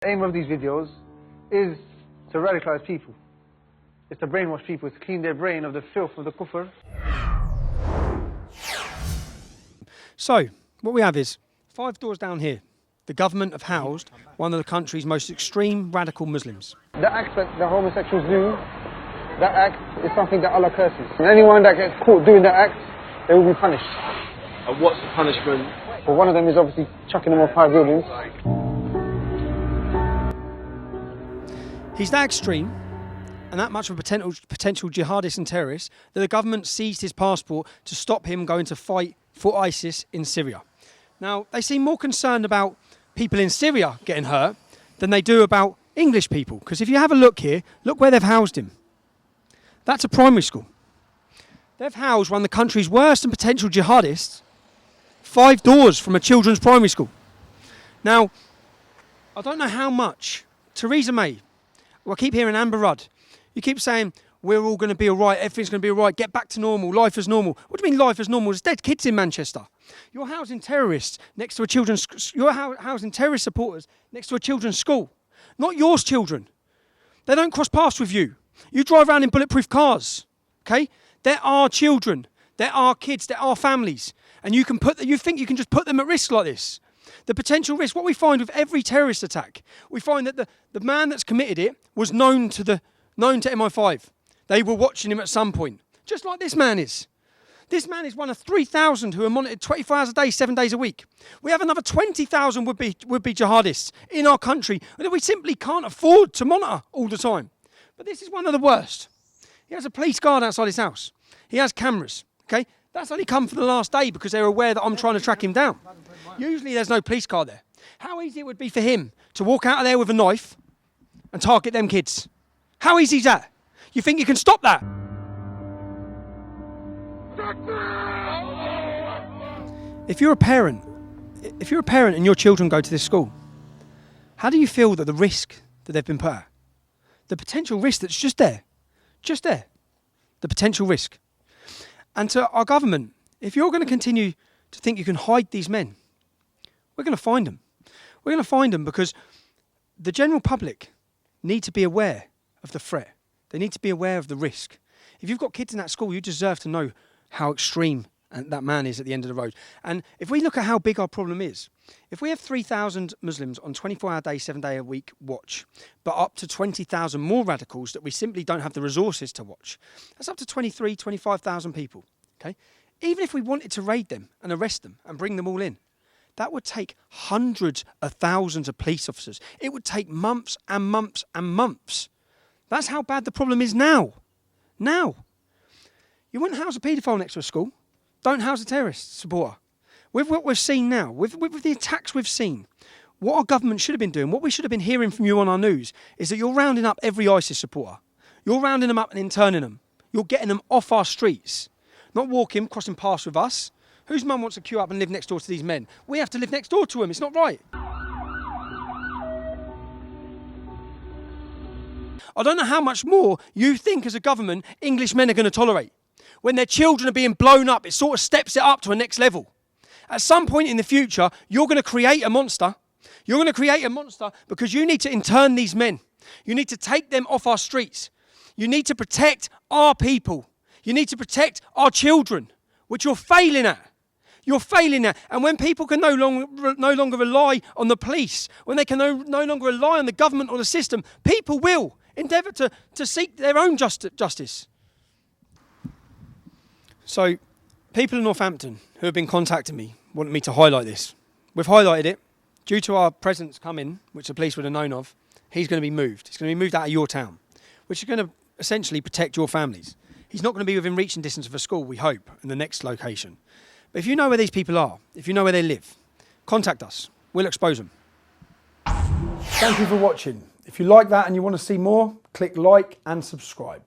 aim of these videos is to radicalize people. It's to brainwash people, it's to clean their brain of the filth of the kufr. So, what we have is 5 doors down here. The government have housed one of the country's most extreme radical Muslims. The act that the homosexuals do, that act is something that Allah curses. And anyone that gets caught doing that act, they will be punished. And what's the punishment? Well, one of them is obviously chucking them off high buildings. He's that extreme and that much of a potential jihadist and terrorist that the government seized his passport to stop him going to fight for ISIS in Syria. Now, they seem more concerned about people in Syria getting hurt than they do about English people. Because if you have a look here, look where they've housed him. That's a primary school. They've housed one of the country's worst and potential jihadists 5 doors from a children's primary school. Now, I don't know how much Theresa May, well, I keep hearing Amber Rudd, you keep saying, we're all going to be all right, everything's going to be all right, get back to normal, life as normal. What do you mean life as normal? There's dead kids in Manchester. You're housing terrorists next to a children's, you're housing terrorist supporters next to a children's school. Not yours children. They don't cross paths with you. You drive around in bulletproof cars, okay? There are children, there are kids, there are families. And you think you can just put them at risk like this. The potential risk, what we find with every terrorist attack, we find that the man that's committed it was known to MI5. They were watching him at some point, just like this man is. This man is one of 3,000 who are monitored 24 hours a day, 7 days a week. We have another 20,000 would-be jihadists in our country that we simply can't afford to monitor all the time. But this is one of the worst. He has a police guard outside his house. He has cameras, okay? That's only come for the last day because they're aware that I'm trying to track him down. Usually there's no police car there. How easy it would be for him to walk out of there with a knife and target them kids. How easy is that? You think you can stop that? If you're a parent and your children go to this school, how do you feel that the risk that they've been put at? The potential risk that's just there, the potential risk. And to our government, if you're going to continue to think you can hide these men, we're going to find them. We're going to find them because the general public need to be aware of the threat. They need to be aware of the risk. If you've got kids in that school, you deserve to know how extreme that man is at the end of the road. And if we look at how big our problem is, if we have 3,000 Muslims on 24-hour day, 7-day-a-week watch, but up to 20,000 more radicals that we simply don't have the resources to watch, that's up to 23,000, 25,000 people. Okay? Even if we wanted to raid them and arrest them and bring them all in, that would take hundreds of thousands of police officers. It would take months and months and months. That's how bad the problem is now. Now. You wouldn't house a paedophile next to a school. Don't house a terrorist supporter. With what we've seen now, with the attacks we've seen, what our government should have been doing, what we should have been hearing from you on our news, is that you're rounding up every ISIS supporter. You're rounding them up and interning them. You're getting them off our streets. Not walking, crossing paths with us. Whose mum wants to queue up and live next door to these men? We have to live next door to them. It's not right. I don't know how much more you think as a government English men are going to tolerate. When their children are being blown up, it sort of steps it up to a next level. At some point in the future, you're going to create a monster. You're going to create a monster because you need to intern these men. You need to take them off our streets. You need to protect our people. You need to protect our children, which you're failing at. You're failing at. And when people can no longer rely on the police, when they can no longer rely on the government or the system, people will endeavour to seek their own justice. So, people in Northampton who have been contacting me wanted me to highlight this. We've highlighted it. Due to our presence coming, which the police would have known of, he's going to be moved. He's going to be moved out of your town, which is going to essentially protect your families. He's not going to be within reaching distance of a school, we hope, in the next location. But if you know where these people are, if you know where they live, contact us. We'll expose them. Thank you for watching. If you like that and you want to see more, click like and subscribe.